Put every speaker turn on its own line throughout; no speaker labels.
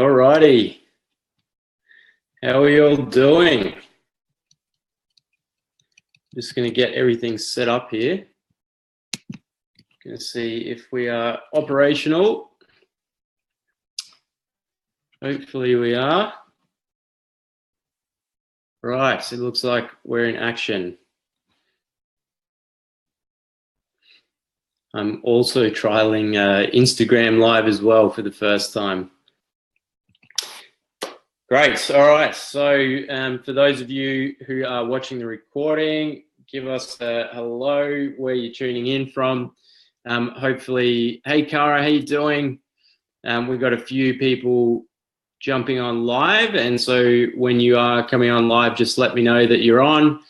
Alrighty, how are you all doing? Just going to get everything set up here. Going to see if we are operational. Hopefully we are. Right, so it looks like we're in action. I'm also trialing Instagram Live as well for the first time. Great. All right. So for those of you who are watching the recording, give us a hello where you're tuning in from. Hopefully, hey, Cara, how you doing? We've got a few people jumping on live. And so when you are coming on live, just let me know that you're on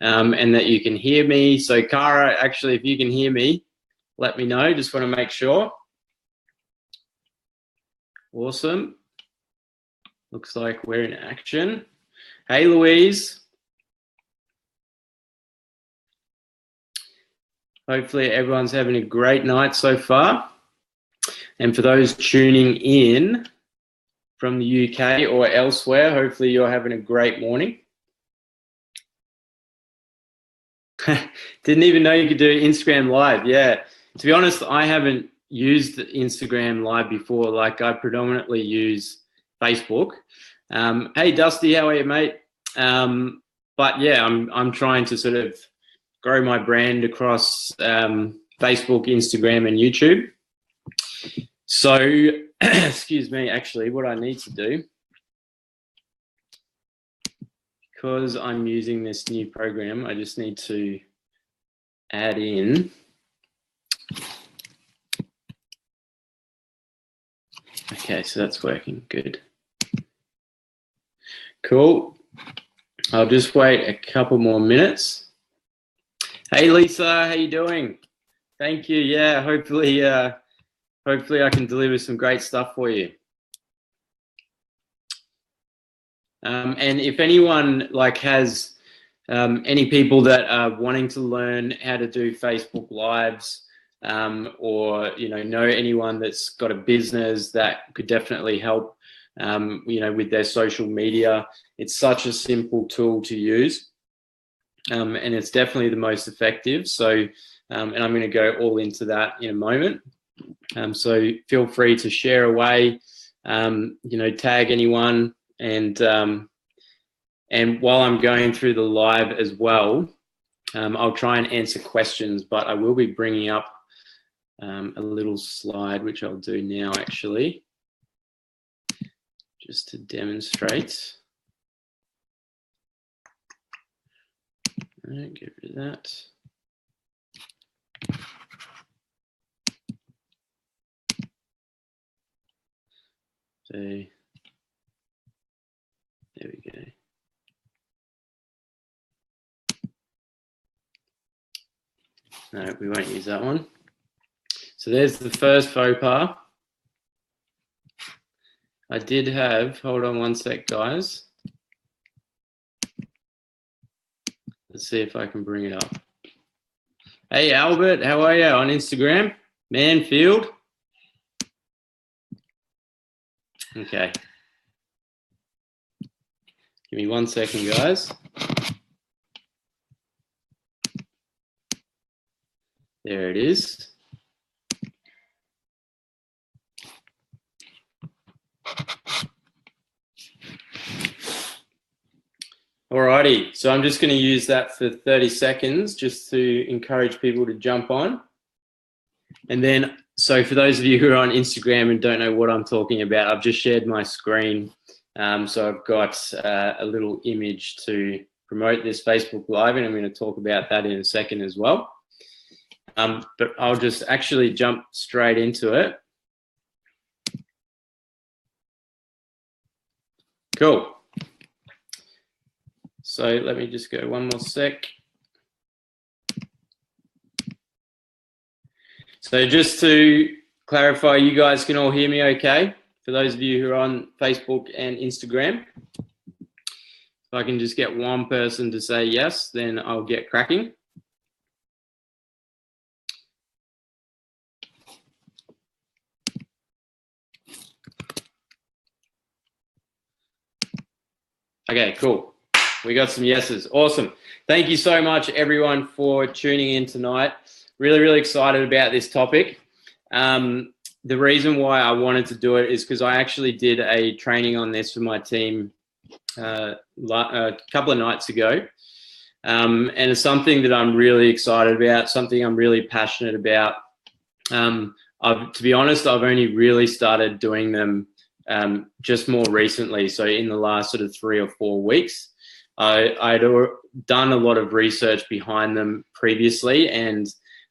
and that you can hear me. So Cara, actually, if you can hear me, let me know. Just want to make sure. Awesome. Looks like we're in action. Hey, Louise. Hopefully everyone's having a great night so far. And for those tuning in from the UK or elsewhere, hopefully you're having a great morning. Didn't even know you could do Instagram Live. Yeah. To be honest, I haven't used Instagram Live before. Like I predominantly use Facebook. Hey Dusty, how are you, mate? But yeah, I'm trying to sort of grow my brand across Facebook, Instagram, and YouTube. So, excuse me, actually, what I need to do, because I'm using this new program, I just need to add in. Okay, so that's working good. Cool. I'll just wait a couple more minutes. Hey Lisa, how you doing? Thank you. Yeah, hopefully I can deliver some great stuff for you. And if anyone has any people that are wanting to learn how to do Facebook Lives, or know anyone that's got a business that could definitely help with their social media, it's such a simple tool to use, and it's definitely the most effective. So and I'm going to go all into that in a moment, so feel free to share away, tag anyone, and while I'm going through the live as well, I'll try and answer questions, but I will be bringing up a little slide, which I'll do now actually, just to demonstrate. All right, get rid of that. So there we go. No, we won't use that one. So there's the first faux pas. I did have, hold on one sec, guys. Let's see if I can bring it up. Hey, Albert, how are you on Instagram? Manfield. Okay. Give me 1 second, guys. There it is. Alrighty, so I'm just going to use that for 30 seconds just to encourage people to jump on. And then, so for those of you who are on Instagram and don't know what I'm talking about, I've just shared my screen. So I've got a little image to promote this Facebook Live, and I'm going to talk about that in a second as well. But I'll just actually jump straight into it. Cool. So let me just go one more sec. So just to clarify, you guys can all hear me okay? For those of you who are on Facebook and Instagram. If I can just get one person to say yes, then I'll get cracking. Okay, cool. We got some yeses. Awesome. Thank you so much, everyone, for tuning in tonight. Really, really excited about this topic. The reason why I wanted to do it is because I actually did a training on this for my team a couple of nights ago. And it's something that I'm really excited about, something I'm really passionate about. To be honest, I've only really started doing them just more recently. So in the last sort of 3 or 4 weeks, I'd done a lot of research behind them previously, and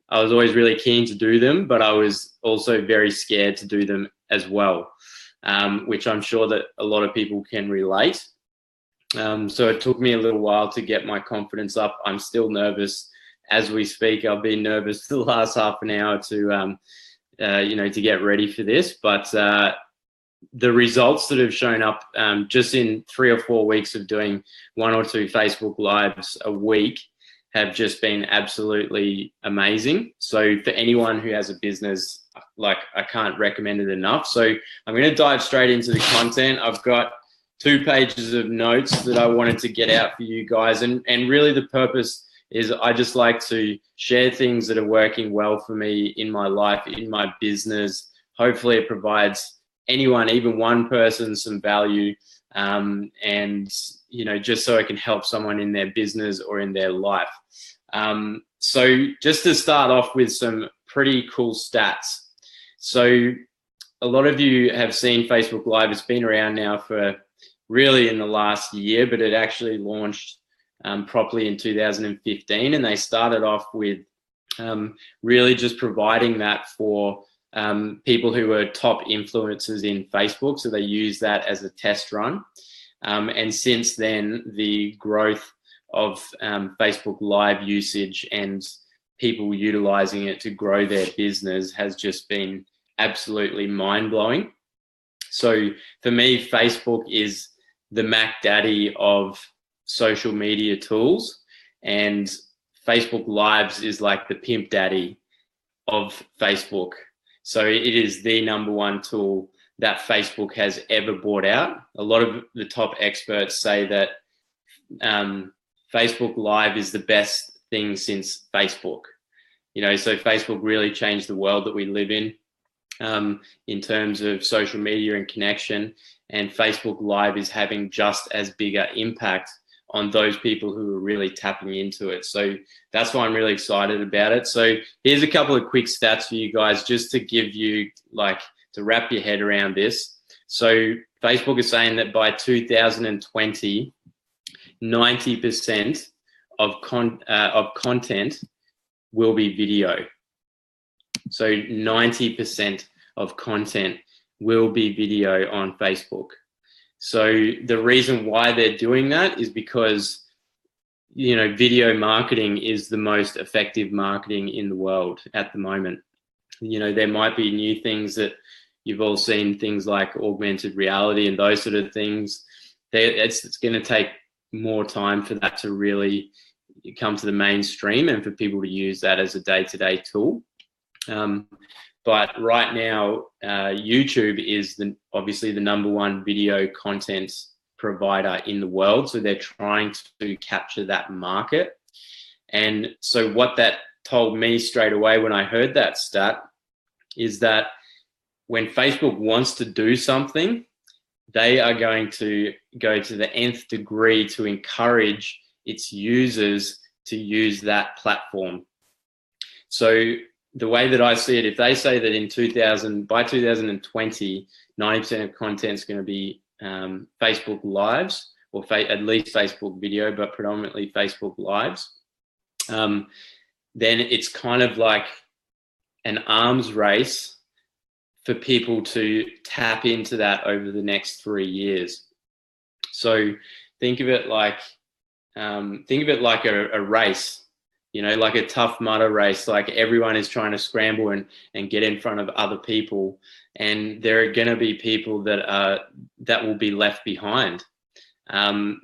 I was always really keen to do them, but I was also very scared to do them as well, which I'm sure that a lot of people can relate. So it took me a little while to get my confidence up. I'm still nervous as we speak. I've been nervous for the last half an hour to get ready for this, but the results that have shown up just in 3 or 4 weeks of doing 1 or 2 Facebook Lives a week have just been absolutely amazing. So for anyone who has a business, like, I can't recommend it enough. So I'm going to dive straight into the content. I've got 2 pages of notes that I wanted to get out for you guys. And really the purpose is I just like to share things that are working well for me in my life, in my business. Hopefully it provides anyone, even one person, some value, and just so it can help someone in their business or in their life. So just to start off with some pretty cool stats. So a lot of you have seen Facebook Live. It's been around now for really in the last year, but it actually launched properly in 2015, and they started off with really just providing that for people who were top influencers in Facebook. So they use that as a test run. And since then, the growth of Facebook Live usage and people utilizing it to grow their business has just been absolutely mind-blowing. So for me, Facebook is the Mac Daddy of social media tools, and Facebook Lives is like the Pimp Daddy of Facebook. So it is the #1 tool that Facebook has ever brought out. A lot of the top experts say that Facebook Live is the best thing since Facebook. So Facebook really changed the world that we live in terms of social media and connection. And Facebook Live is having just as big an impact on those people who are really tapping into it. So that's why I'm really excited about it. So here's a couple of quick stats for you guys, just to give you, to wrap your head around this. So Facebook is saying that by 2020, 90% of content will be video. So 90% of content will be video on Facebook. So the reason why they're doing that is because, video marketing is the most effective marketing in the world at the moment. There might be new things that you've all seen, things like augmented reality and those sort of things. It's going to take more time for that to really come to the mainstream and for people to use that as a day-to-day tool. But right now, YouTube is obviously the #1 video content provider in the world. So they're trying to capture that market. And so what that told me straight away when I heard that stat is that when Facebook wants to do something, they are going to go to the nth degree to encourage its users to use that platform. So the way that I see it, if they say that by 2020, 90% of content is going to be Facebook Lives, or at least Facebook video, but predominantly Facebook Lives, then it's kind of like an arms race for people to tap into that over the next 3 years. So think of it like a race. Like a Tough Mudder race. Like everyone is trying to scramble and get in front of other people, and there are going to be people that will be left behind, and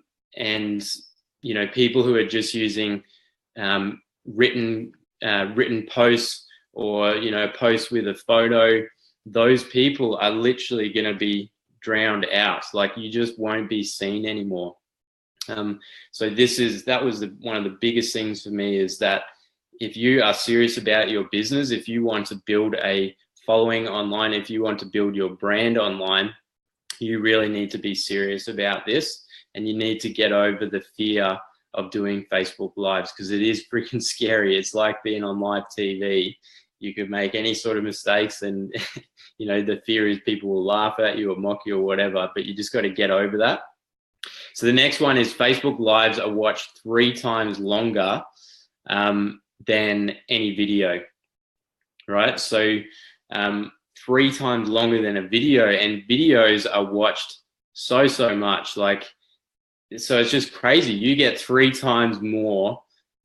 people who are just using written posts, or posts with a photo. Those people are literally going to be drowned out. Like, you just won't be seen anymore. So that was one of the biggest things for me, is that if you are serious about your business, if you want to build a following online, if you want to build your brand online, you really need to be serious about this, and you need to get over the fear of doing Facebook Lives, because it is freaking scary. It's like being on live TV. You could make any sort of mistakes, and you know, the fear is people will laugh at you or mock you or whatever, but you just got to get over that. So the next one is Facebook Lives are watched 3 times longer than any video, right? So 3 times longer than a video, and videos are watched so much. Like, so it's just crazy. You get 3 times more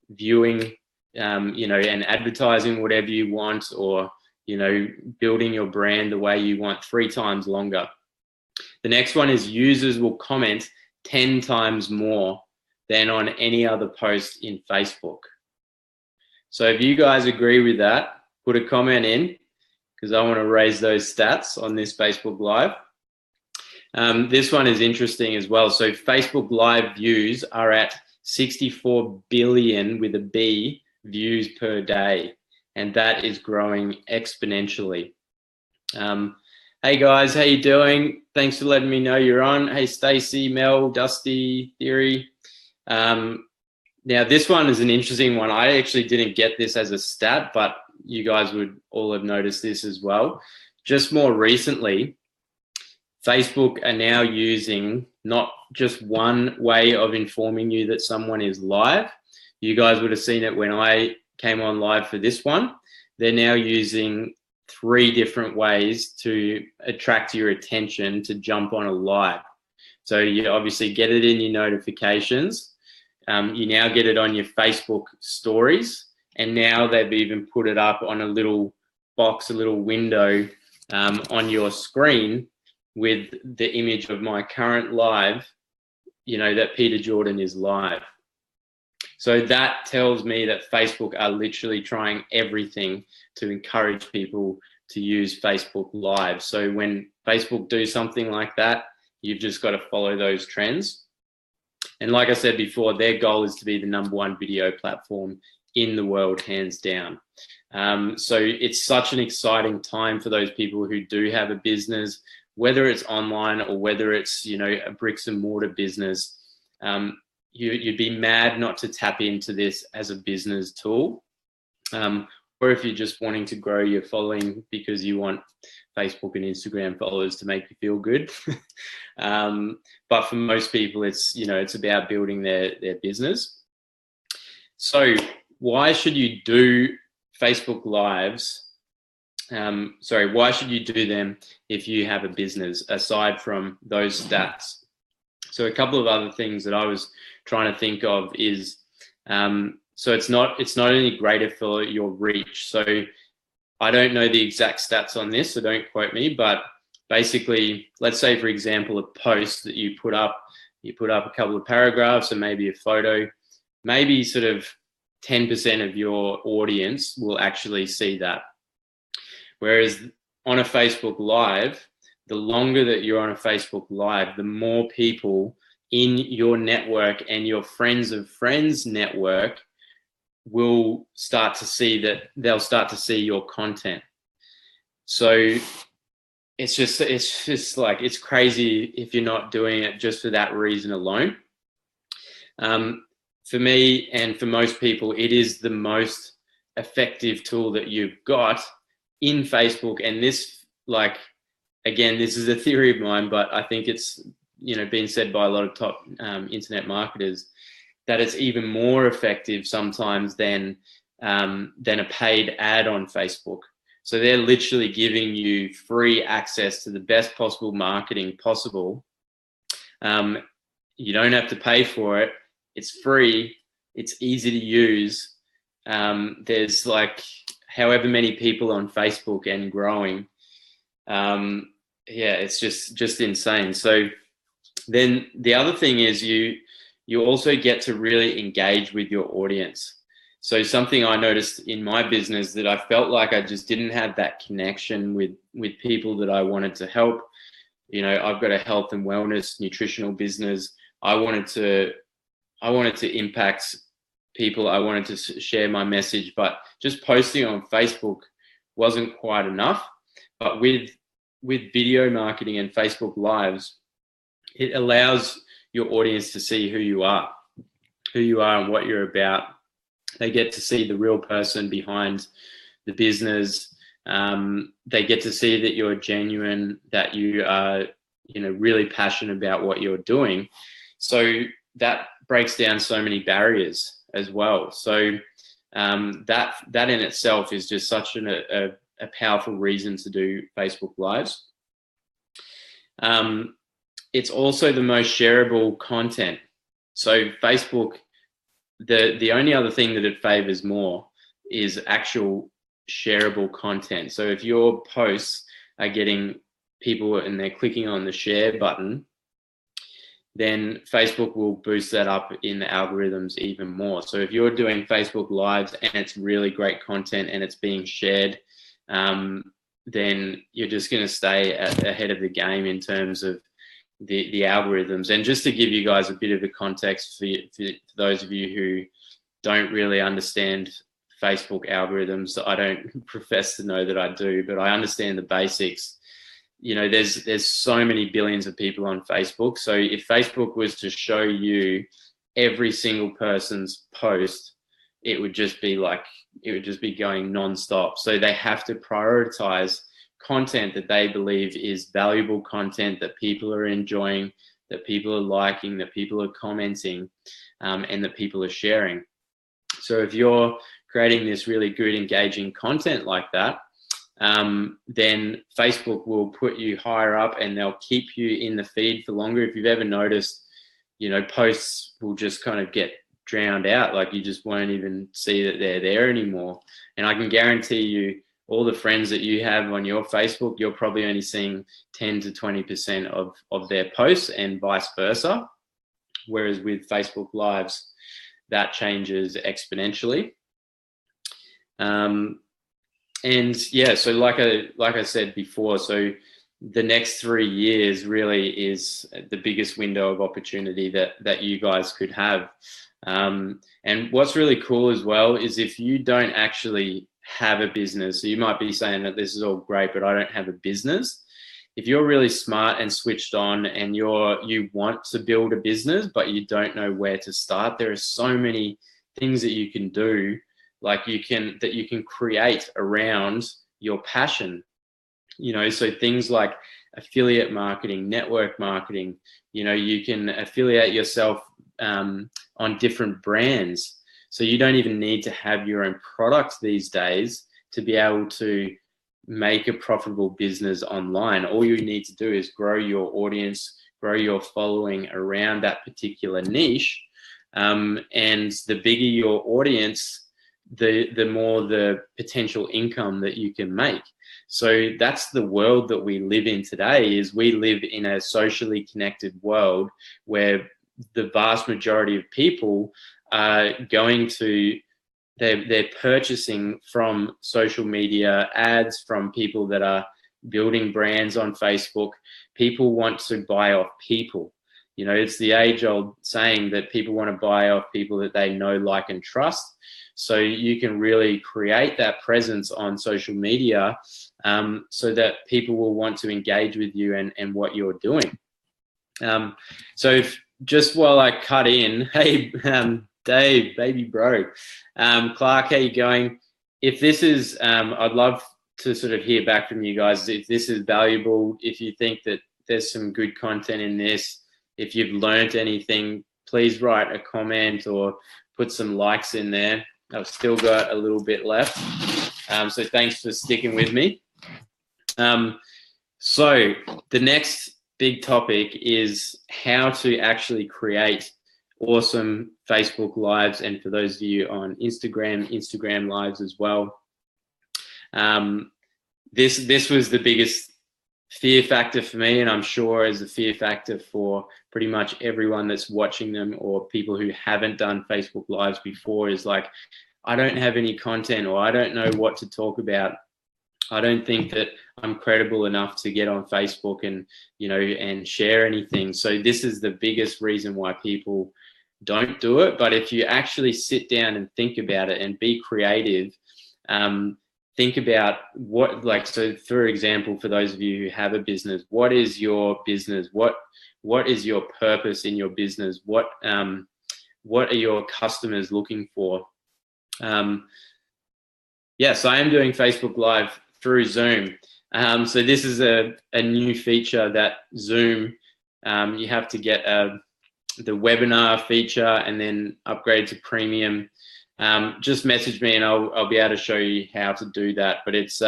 viewing, you know, and advertising whatever you want, or, you know, building your brand the way you want, 3 times longer. The next one is users will comment 10 times more than on any other post in Facebook. So if you guys agree with that, put a comment in, because I want to raise those stats on this Facebook Live. This one is interesting as well. So Facebook Live views are at 64 billion with a B views per day, and that is growing exponentially. Hey guys, how you doing? Thanks for letting me know you're on. Hey Stacy, Mel, Dusty, Theory. Now this one is an interesting one. I actually didn't get this as a stat, but you guys would all have noticed this as well. Just more recently, Facebook are now using not just one way of informing you that someone is live. You guys would have seen it when I came on live for this one. They're now using 3 different ways to attract your attention to jump on a live. So you obviously get it in your notifications. You now get it on your Facebook stories. And now they've even put it up on a little box, a little window on your screen with the image of my current live, you know, that Peter Jordan is live. So that tells me that Facebook are literally trying everything to encourage people to use Facebook Live. So when Facebook do something like that, you've just got to follow those trends. And like I said before, their goal is to be the #1 video platform in the world, hands down. So it's such an exciting time for those people who do have a business, whether it's online or whether it's, you know, a bricks and mortar business. You'd be mad not to tap into this as a business tool. Or if you're just wanting to grow your following because you want Facebook and Instagram followers to make you feel good. But for most people, it's, you know, it's about building their business. So why should you do Facebook Lives? Why should you do them if you have a business, aside from those stats? So a couple of other things that I was trying to think of is, so it's not only greater for your reach. So I don't know the exact stats on this, so don't quote me, but basically, let's say, for example, a post that you put up a couple of paragraphs and maybe a photo, maybe sort of 10% of your audience will actually see that. Whereas on a Facebook Live, the longer that you're on a Facebook Live, the more people in your network and your friends of friends network will start to see that. They'll start to see your content. So it's just like, it's crazy if you're not doing it just for that reason alone. For me and for most people, it is the most effective tool that you've got in Facebook. And this, like, again, this is a theory of mine, but I think it's, you know, been said by a lot of top internet marketers, that it's even more effective sometimes than a paid ad on Facebook. So they're literally giving you free access to the best possible marketing possible. You don't have to pay for it. It's free. It's easy to use. There's like however many people on Facebook and growing. Yeah, it's just insane. So then the other thing is you also get to really engage with your audience. So something I noticed in my business, that I felt like I just didn't have that connection with people that I wanted to help. You know, I've got a health and wellness nutritional business. I wanted to I wanted to impact people. I wanted to share my message, but just posting on Facebook wasn't quite enough. But with video marketing and Facebook Lives, it allows your audience to see who you are and what you're about. They get to see the real person behind the business. They get to see that you're genuine, that you are, really passionate about what you're doing. So that breaks down so many barriers as well. So that in itself is just such a powerful reason to do Facebook Lives. It's also the most shareable content. So Facebook, the only other thing that it favors more is actual shareable content. So if your posts are getting people and they're clicking on the share button, then Facebook will boost that up in the algorithms even more. So if you're doing Facebook Lives and it's really great content and it's being shared, then you're just going to stay ahead of the game in terms of the algorithms. And just to give you guys a bit of a context for those of you who don't really understand Facebook algorithms, I don't profess to know that I do, but I understand the basics. There's so many billions of people on Facebook. So if Facebook was to show you every single person's post, it would just be going nonstop. So they have to prioritize content that they believe is valuable content, that people are enjoying, that people are liking, that people are commenting, and that people are sharing. So if you're creating this really good, engaging content like that, then Facebook will put you higher up and they'll keep you in the feed for longer. If you've ever noticed, posts will just kind of get drowned out. Like you just won't even see that they're there anymore. And I can guarantee you, all the friends that you have on your Facebook, you're probably only seeing 10 to 20% of their posts and vice versa. Whereas with Facebook Lives, that changes exponentially. And yeah, so like I said before, so the next 3 years really is the biggest window of opportunity that you guys could have. And what's really cool as well is if you don't actually have a business, so you might be saying that this is all great, but I don't have a business. If you're really smart and switched on and you want to build a business, but you don't know where to start, there are so many things that you can do, that you can create around your passion. So things like affiliate marketing, network marketing, you can affiliate yourself on different brands. So you don't even need to have your own product these days to be able to make a profitable business online. All you need to do is grow your audience, grow your following around that particular niche. And the bigger your audience, the more the potential income that you can make. So that's the world that we live in today. Is we live in a socially connected world where the vast majority of people are they're purchasing from social media ads, from people that are building brands on Facebook. People want to buy off people. It's the age-old saying that people want to buy off people that they know, like, and trust. So you can really create that presence on social media so that people will want to engage with you and what you're doing. So just while I cut in, hey, Dave, baby bro, Clark, how you going? If this is, I'd love to sort of hear back from you guys. If this is valuable, if you think that there's some good content in this, if you've learned anything, please write a comment or put some likes in there. I've still got a little bit left. So thanks for sticking with me. So the next big topic is how to actually create awesome Facebook Lives, and for those of you on Instagram Lives as well. This was the biggest fear factor for me, and I'm sure is a fear factor for pretty much everyone that's watching them, or people who haven't done Facebook Lives before, is like, I don't have any content, or I don't know what to talk about. I don't think that I'm credible enough to get on Facebook and share anything. So this is the biggest reason why people don't do it. But if you actually sit down and think about it and be creative, think about what, like, so for example, for those of you who have a business, what is your business? What is your purpose in your business? What are your customers looking for? Yes, I am doing Facebook Live through Zoom. So this is a new feature that Zoom, you have to get the webinar feature and then upgrade to premium. Just message me and I'll be able to show you how to do that. But it's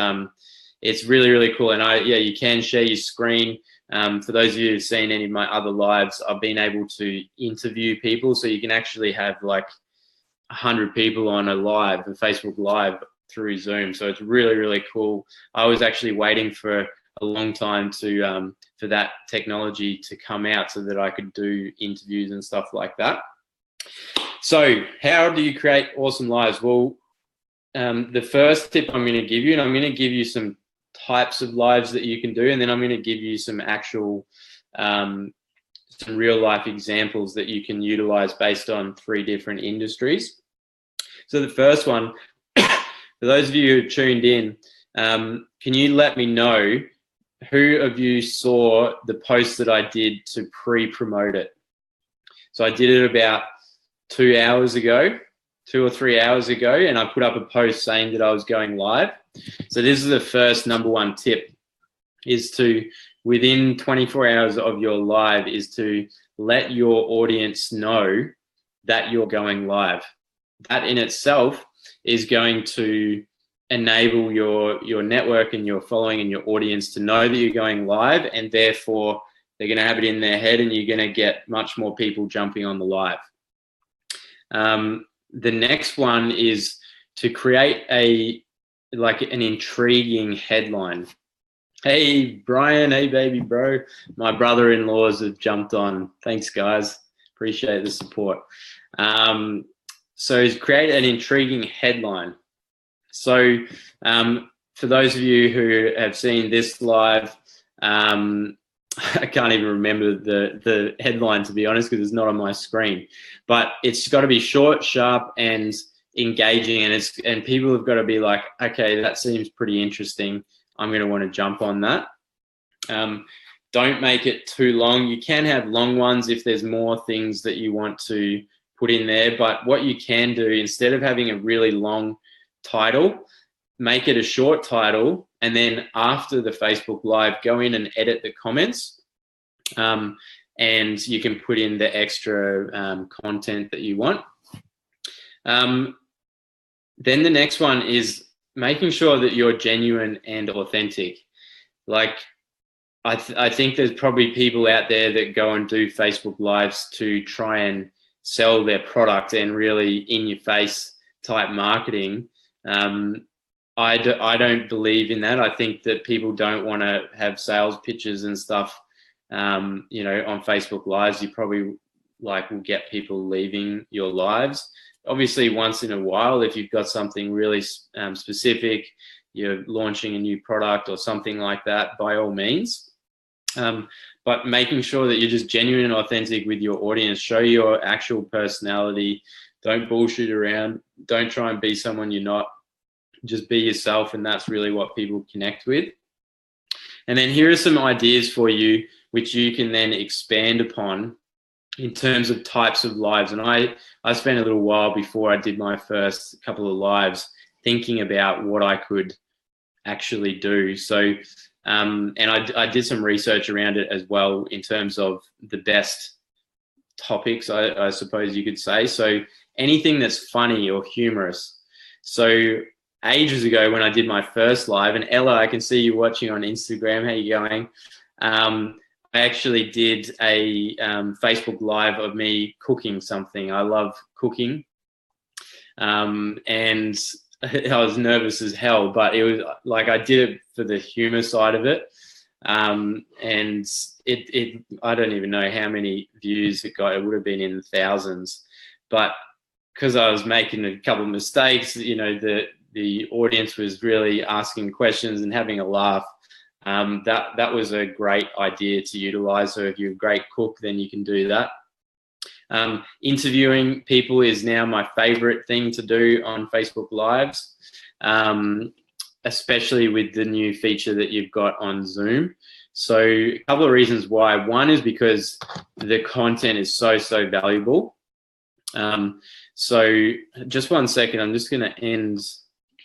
really, really cool. And you can share your screen. For those of you who've seen any of my other lives, I've been able to interview people. So you can actually have like 100 people on a Facebook Live through Zoom. So it's really, really cool. I was actually waiting for a long time for that technology to come out so that I could do interviews and stuff like that. So how do you create awesome lives? Well, the first tip I'm going to give you, and I'm going to give you some types of lives that you can do, and then I'm going to give you some actual some real life examples that you can utilize based on 3 different industries. So the first one, for those of you who tuned in, can you let me know who of you saw the post that I did to pre-promote it? So I did it about 2 hours ago, 2 or 3 hours ago, and I put up a post saying that I was going live. So this is the first number 1 tip, is to, within 24 hours of your live, is to let your audience know that you're going live. That in itself is going to enable your network and your following and your audience to know that you're going live, and therefore they're going to have it in their head and you're going to get much more people jumping on the live. The next one is to create an intriguing headline. Hey, Brian. Hey, baby bro. My brother-in-laws have jumped on. Thanks, guys. Appreciate the support. So create an intriguing headline. So for those of you who have seen this live, I can't even remember the headline, to be honest, because it's not on my screen. But it's got to be short, sharp, and engaging, and people have got to be like, okay, that seems pretty interesting. I'm going to want to jump on that. Don't make it too long. You can have long ones if there's more things that you want to put in there. But what you can do, instead of having a really long title, make it a short title, and then after the Facebook Live, go in and edit the comments, and you can put in the extra content that you want. Then the next one is making sure that you're genuine and authentic. Like, I think there's probably people out there that go and do Facebook Lives to try and sell their product and really in-your-face type marketing. I don't believe in that. I think that people don't want to have sales pitches and stuff, on Facebook Lives. You probably will get people leaving your lives. Obviously, once in a while, if you've got something really specific, you're launching a new product or something like that, by all means. But making sure that you're just genuine and authentic with your audience, show your actual personality, don't bullshit around, don't try and be someone you're not, just be yourself, and that's really what people connect with. And then here are some ideas for you, which you can then expand upon in terms of types of lives. And I spent a little while before I did my first couple of lives thinking about what I could actually do. So, and I did some research around it as well in terms of the best topics, I suppose you could say. So anything that's funny or humorous. So ages ago when I did my first live, and Ella, I can see you watching on Instagram. How you going? I actually did a Facebook Live of me cooking something. I love cooking. And I was nervous as hell, but it was like I did it for the humor side of it. And it I don't even know how many views it got. It would have been in the thousands. But because I was making a couple of mistakes, the audience was really asking questions and having a laugh. That was a great idea to utilize. So if you're a great cook, then you can do that. Interviewing people is now my favorite thing to do on Facebook Lives, especially with the new feature that you've got on Zoom. So a couple of reasons why. One is because the content is so valuable. So just one second, I'm just going to end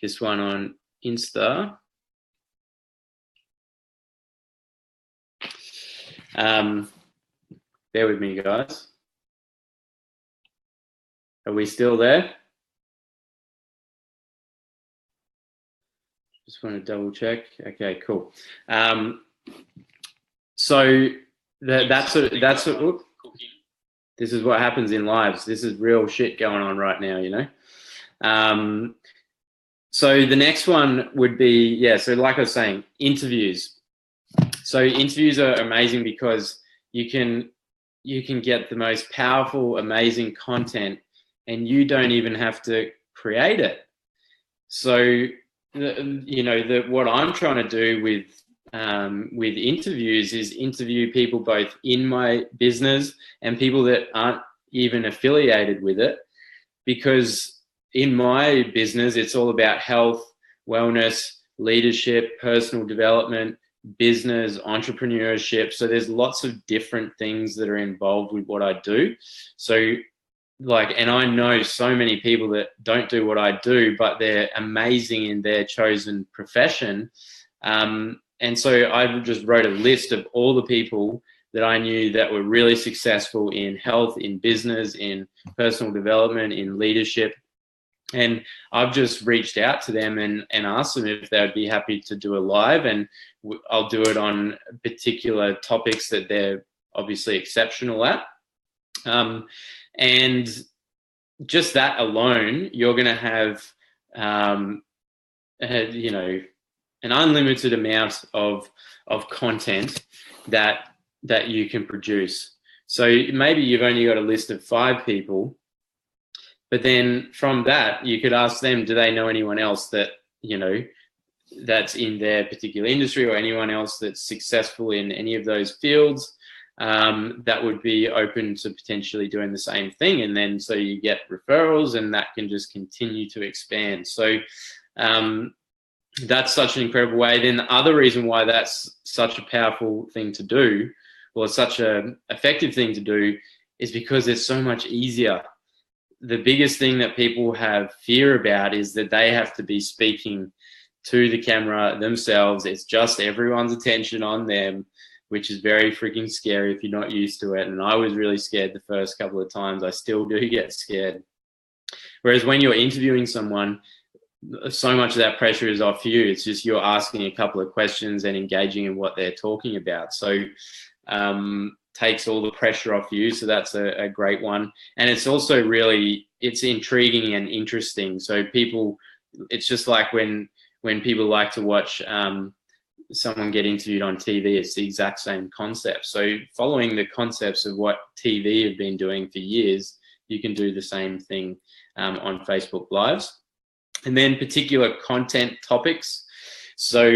this one on Insta. Bear with me, guys. Are we still there? Just want to double check. Okay, cool. So that's oops. This is what happens in lives. This is real shit going on right now, you know. So the next one would be, yeah, so like I was saying, interviews. So interviews are amazing because you can get the most powerful, amazing content and you don't even have to create it. So, what I'm trying to do with interviews is interview people both in my business and people that aren't even affiliated with it, because in my business it's all about health, wellness, leadership, personal development, business, entrepreneurship. So there's lots of different things that are involved with what I do. So and I know so many people that don't do what I do, but they're amazing in their chosen profession. And so I just wrote a list of all the people that I knew that were really successful in health, in business, in personal development, in leadership. And I've just reached out to them and asked them if they would be happy to do a live, and I'll do it on particular topics that they're obviously exceptional at. And just that alone, you're going to have, an unlimited amount of content that you can produce. So maybe you've only got a list of 5 people, but then from that, you could ask them, do they know anyone else that, that's in their particular industry, or anyone else that's successful in any of those fields, that would be open to potentially doing the same thing. And then so you get referrals, and that can just continue to expand. So that's such an incredible way. Then the other reason why that's such a powerful thing to do, or such an effective thing to do, is because it's so much easier. The biggest thing that people have fear about is that they have to be speaking to the camera themselves. It's just everyone's attention on them, which is very freaking scary if you're not used to it. And I was really scared the first couple of times. I still do get scared. Whereas when you're interviewing someone, so much of that pressure is off you. It's just you're asking a couple of questions and engaging in what they're talking about. So takes all the pressure off you. So that's a great one. And it's also it's intriguing and interesting. So it's just like when people like to watch someone get interviewed on TV, it's the exact same concept. So following the concepts of what TV have been doing for years, you can do the same thing on Facebook Lives. And then particular content topics. So,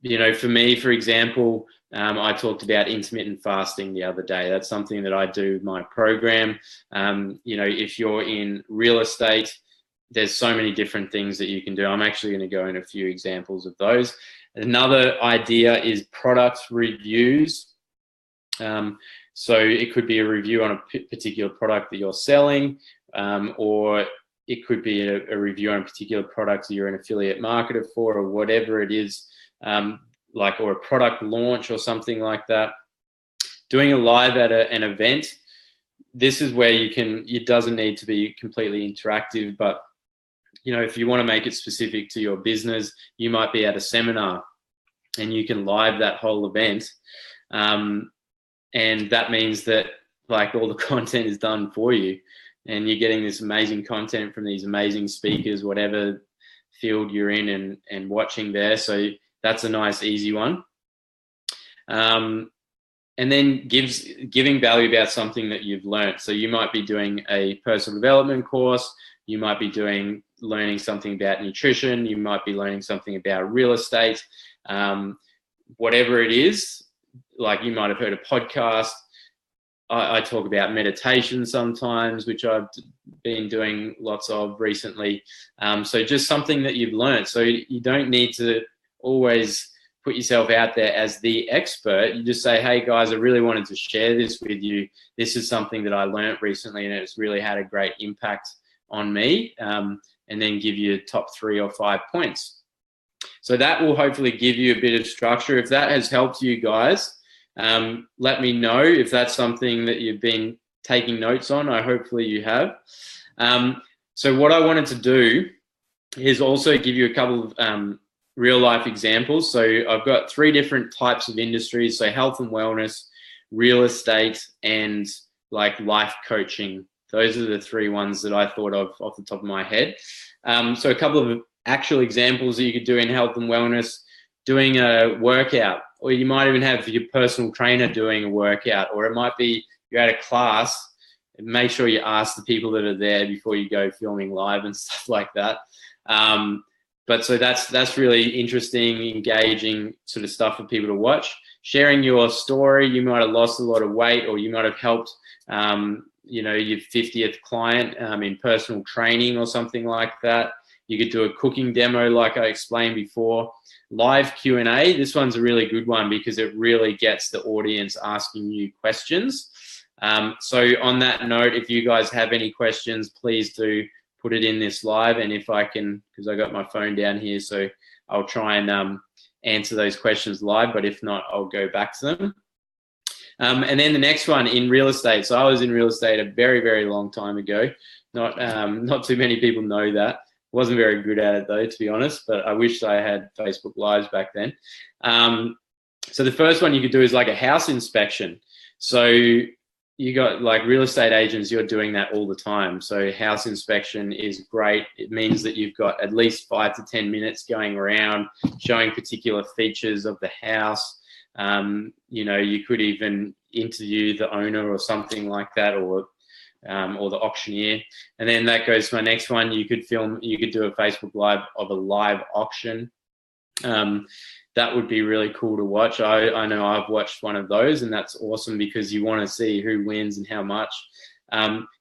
for me, for example, I talked about intermittent fasting the other day. That's something that I do in my program. If you're in real estate, there's so many different things that you can do. I'm actually going to go into a few examples of those. Another idea is product reviews. So it could be a review on a particular product that you're selling, or it could be a review on a particular product that you're an affiliate marketer for, or whatever it is, or a product launch or something like that. Doing a live at an event, this is where it doesn't need to be completely interactive, but if you want to make it specific to your business, you might be at a seminar and you can live that whole event. And that means that all the content is done for you, and you're getting this amazing content from these amazing speakers, whatever field you're in, and watching there. So that's a nice, easy one. And then giving value about something that you've learned. So you might be doing a personal development course. You might be learning something about nutrition. You might be learning something about real estate. Whatever it is, you might have heard a podcast. I talk about meditation sometimes, which I've been doing lots of recently. So just something that you've learned. So you don't need to always put yourself out there as the expert. You just say, hey guys, I really wanted to share this with you. This is something that I learned recently and it's really had a great impact on me. And then give you top 3 or 5 points. So that will hopefully give you a bit of structure. If that has helped you guys, let me know if that's something that you've been taking notes on. Hopefully you have. So what I wanted to do is also give you a couple of real life examples. So I've got 3 different types of industries. So health and wellness, real estate, and like life coaching. Those are the 3 ones that I thought of off the top of my head. So a couple of actual examples that you could do in health and wellness, doing a workout, or you might even have your personal trainer doing a workout, or it might be you're at a class. And make sure you ask the people that are there before you go filming live and stuff like that. But so that's really interesting, engaging sort of stuff for people to watch. Sharing your story, you might have lost a lot of weight, or you might have helped your 50th client in personal training or something like that. You could do a cooking demo like I explained before. Live Q&A, this one's a really good one because it really gets the audience asking you questions. So on that note, if you guys have any questions, please do put it in this live. And if I can, because I got my phone down here, so I'll try and answer those questions live, but if not, I'll go back to them. And then the next one, in real estate. So I was in real estate a very, very long time ago. Not too many people know that. Wasn't very good at it though, to be honest, but I wish I had Facebook Lives back then. So the first one you could do is like a house inspection. So you got like real estate agents, you're doing that all the time. So house inspection is great. It means that you've got at least 5 to 10 minutes going around, showing particular features of the house. You could even interview the owner or something like that, or the auctioneer. And then that goes to my next one. You could do a Facebook Live of a live auction. That would be really cool to watch. I know I've watched one of those, and that's awesome because you want to see who wins and how much.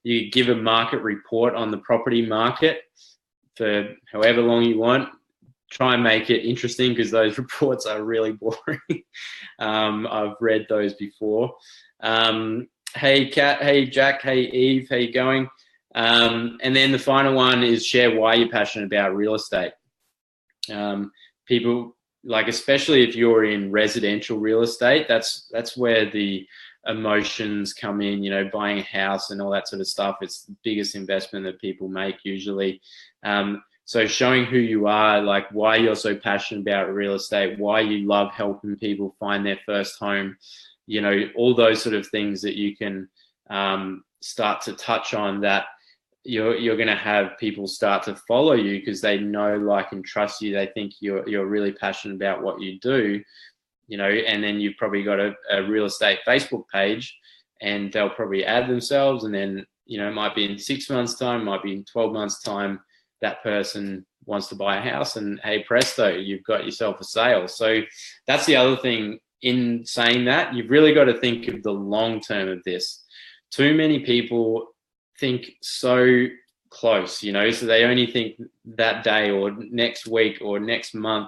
You give a market report on the property market for however long you want. Try and make it interesting because those reports are really boring. I've read those before. Hey, Kat. Hey, Jack. Hey, Eve. How you going? And then the final one is share why you're passionate about real estate. People, like, especially if you're in residential real estate, that's where the emotions come in, buying a house and all that sort of stuff. It's the biggest investment that people make usually. So showing who you are, like why you're so passionate about real estate, why you love helping people find their first home, all those sort of things that you can start to touch on, that you're going to have people start to follow you because they know, like, and trust you. They think you're really passionate about what you do, and then you've probably got a real estate Facebook page, and they'll probably add themselves, and then, it might be in 6 months' time, might be in 12 months' time, that person wants to buy a house, and hey presto, you've got yourself a sale. So that's the other thing in saying that. You've really got to think of the long term of this. Too many people think so close, so they only think that day or next week or next month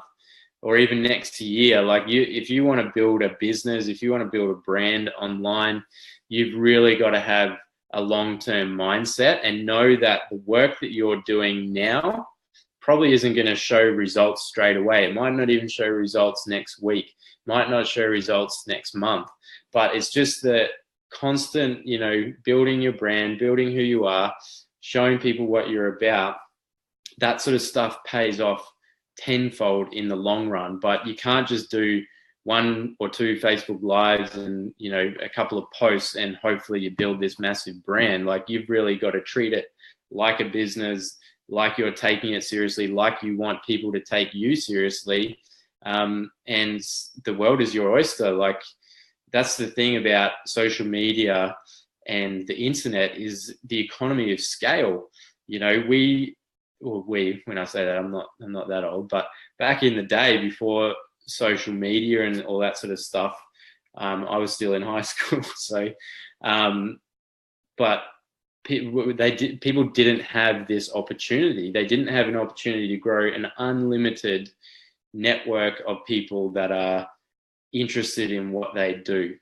or even next year. Like, if you want to build a business, if you want to build a brand online, you've really got to have a long-term mindset and know that the work that you're doing now probably isn't going to show results straight away. It might not even show results next week, might not show results next month, but it's just the constant, building your brand, building who you are, showing people what you're about. That sort of stuff pays off tenfold in the long run. But you can't just do 1 or 2 Facebook Lives and, a couple of posts and hopefully you build this massive brand. Like, you've really got to treat it like a business, like you're taking it seriously, like you want people to take you seriously. And the world is your oyster. Like, that's the thing about social media and the internet, is the economy of scale. When I say that, I'm not that old, but back in the day, before social media and all that sort of stuff, I was still in high school. So, but people didn't have this opportunity. They didn't have an opportunity to grow an unlimited network of people that are interested in what they do.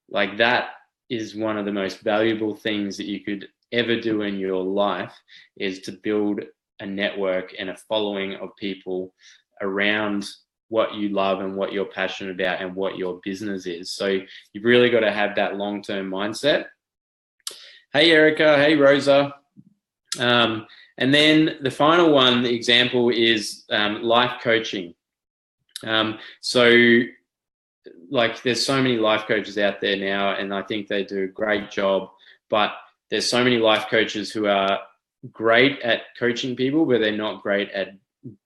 Like, that is one of the most valuable things that you could ever do in your life, is to build a network and a following of people around what you love and what you're passionate about and what your business is. So you've really got to have that long-term mindset. Hey, Erica. Hey, Rosa. And then the final one, the example, is life coaching. So, like, there's so many life coaches out there now, and I think they do a great job, but there's so many life coaches who are great at coaching people, but they're not great at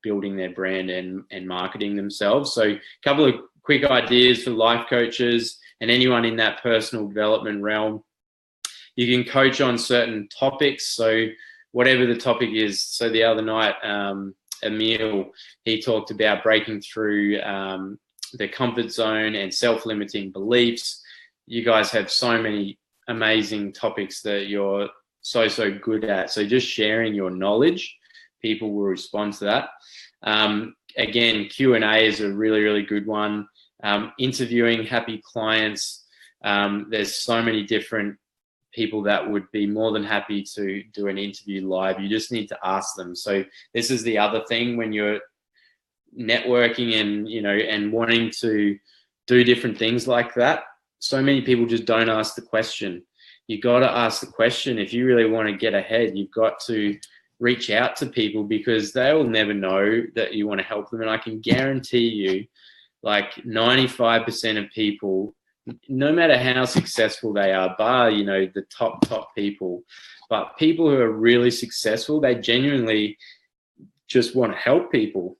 building their brand and marketing themselves. So a couple of quick ideas for life coaches and anyone in that personal development realm. You can coach on certain topics. So whatever the topic is. So the other night, Emil, he talked about breaking through the comfort zone and self-limiting beliefs. You guys have so many amazing topics that you're so good at. So just sharing your knowledge, people will respond to that. Again, Q&A is a really good one. Interviewing happy clients. There's so many different people that would be more than happy to do an interview live. You just need to ask them. So this is the other thing when you're networking and, and wanting to do different things like that. So many people just don't ask the question. You got to ask the question. If you really want to get ahead, you've got to reach out to people, because they will never know that you want to help them. And I can guarantee you, like 95% of people, no matter how successful they are, bar, the top people, but people who are really successful, they genuinely just want to help people.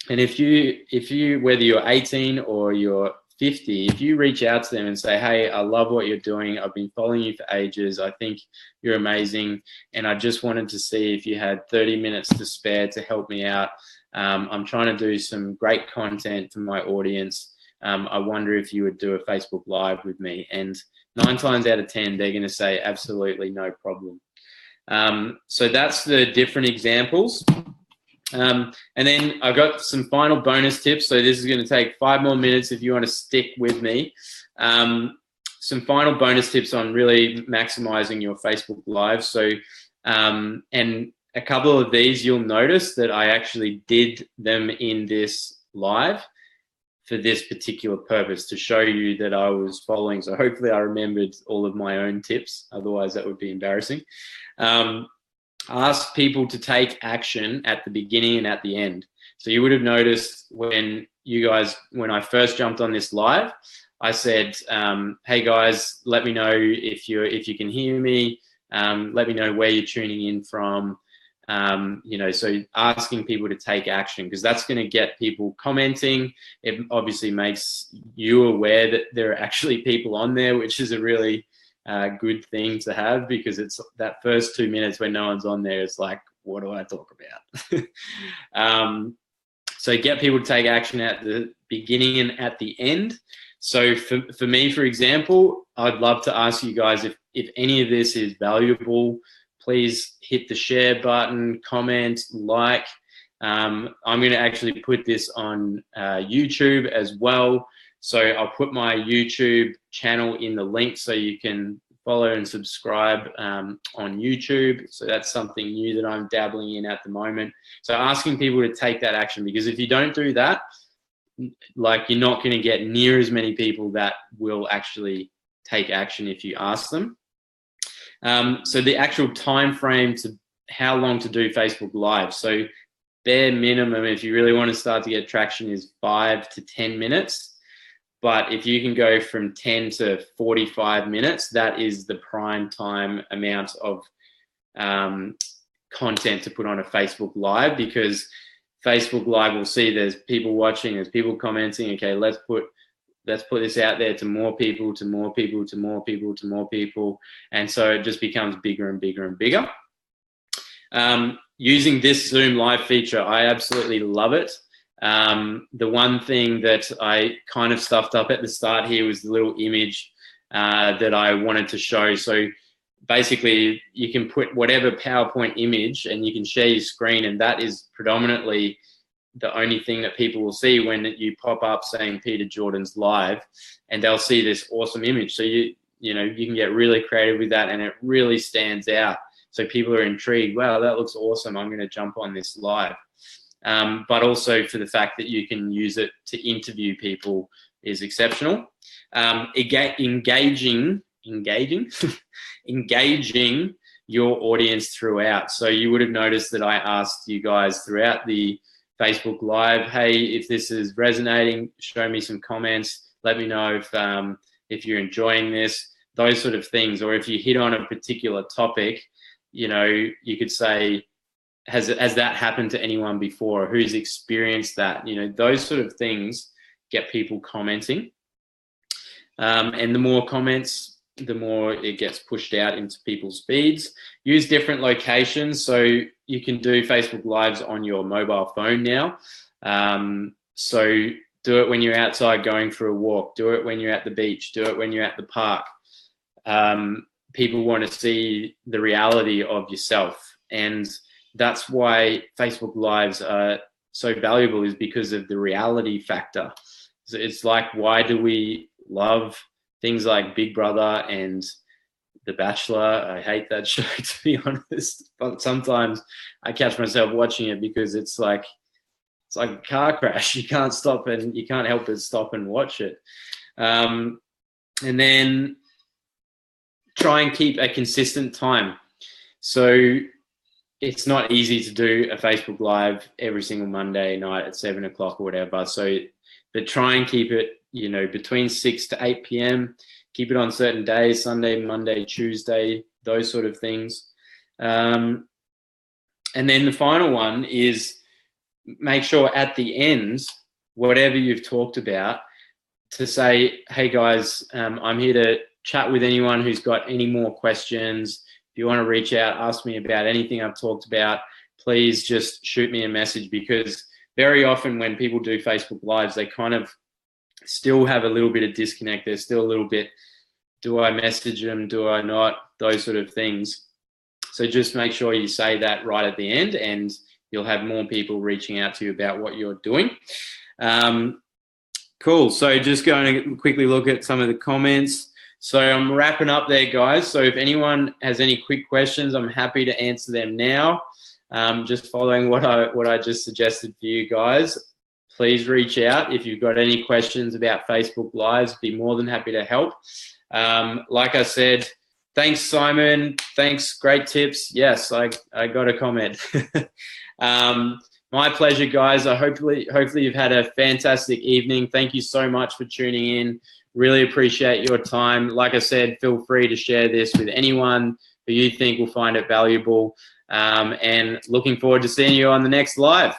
And if you, whether you're 18 or you're 50, if you reach out to them and say, hey, I love what you're doing. I've been following you for ages. I think you're amazing. And I just wanted to see if you had 30 minutes to spare to help me out. I'm trying to do some great content for my audience. I wonder if you would do a Facebook Live with me. And 9 times out of 10, they're going to say, absolutely, no problem. So that's the different examples. And then I've got some final bonus tips. So this is going to take 5 more minutes if you want to stick with me. Some final bonus tips on really maximizing your Facebook Live. So, and a couple of these, you'll notice that I actually did them in this live for this particular purpose, to show you that I was following. So hopefully I remembered all of my own tips. Otherwise that would be embarrassing. Ask people to take action at the beginning and at the end. So you would have noticed when I first jumped on this live, I said, hey guys, let me know if you can hear me. Let me know where you're tuning in from. So asking people to take action, because that's going to get people commenting. It obviously makes you aware that there are actually people on there, which is a really good thing to have, because it's that first 2 minutes when no one's on there, it's like, what do I talk about? So get people to take action at the beginning and at the end. So for me, for example, I'd love to ask you guys if any of this is valuable. Please hit the share button, comment, like. I'm going to actually put this on YouTube as well. So I'll put my YouTube channel in the link so you can follow and subscribe on YouTube. So that's something new that I'm dabbling in at the moment. So asking people to take that action, because if you don't do that, like, you're not going to get near as many people that will actually take action if you ask them. So the actual time frame to how long to do Facebook Live. So bare minimum, if you really want to start to get traction, is 5 to 10 minutes. But if you can go from 10 to 45 minutes, that is the prime time amount of content to put on a Facebook Live, because Facebook Live will see there's people watching, there's people commenting. Okay, let's put this out there to more people, to more people, to more people, to more people. And so it just becomes bigger and bigger and bigger. Using this Zoom Live feature, I absolutely love it. The one thing that I kind of stuffed up at the start here was the little image that I wanted to show. So basically, you can put whatever PowerPoint image and you can share your screen, and that is predominantly the only thing that people will see when you pop up saying Peter Jordan's live, and they'll see this awesome image. So you can get really creative with that, and it really stands out. So people are intrigued. Wow, that looks awesome. I'm going to jump on this live. But also for the fact that you can use it to interview people is exceptional. Engaging your audience throughout. So you would have noticed that I asked you guys throughout the Facebook Live, hey, if this is resonating, show me some comments. Let me know if you're enjoying this, those sort of things. Or if you hit on a particular topic, you could say, has that happened to anyone before? Who's experienced that? Those sort of things get people commenting. And the more comments, the more it gets pushed out into people's feeds. Use different locations. So you can do Facebook Lives on your mobile phone now. So do it when you're outside going for a walk. Do it when you're at the beach. Do it when you're at the park. People want to see the reality of yourself. And that's why Facebook Lives are so valuable, is because of the reality factor. So it's like, why do we love things like Big Brother and The Bachelor? I hate that show, to be honest, but sometimes I catch myself watching it because it's like a car crash. You can't stop, and you can't help but stop and watch it. And then try and keep a consistent time. So it's not easy to do a Facebook Live every single Monday night at 7 o'clock or whatever. So, but try and keep it, between 6 to 8 p.m. Keep it on certain days, Sunday, Monday, Tuesday, those sort of things. And then the final one is make sure at the end, whatever you've talked about, to say, hey guys, I'm here to chat with anyone who's got any more questions. If you want to reach out, ask me about anything I've talked about, please just shoot me a message, because very often when people do Facebook Lives, they kind of still have a little bit of disconnect. There's still a little bit, do I message them? Do I not? Those sort of things. So just make sure you say that right at the end, and you'll have more people reaching out to you about what you're doing. Cool. So just going to quickly look at some of the comments. So I'm wrapping up there, guys. So if anyone has any quick questions, I'm happy to answer them now. Just following what I just suggested for you guys. Please reach out if you've got any questions about Facebook Lives. Be more than happy to help. Like I said, thanks, Simon. Thanks, great tips. Yes, I got a comment. My pleasure, guys. Hopefully you've had a fantastic evening. Thank you so much for tuning in. Really appreciate your time. Like I said, feel free to share this with anyone who you think will find it valuable. And looking forward to seeing you on the next live.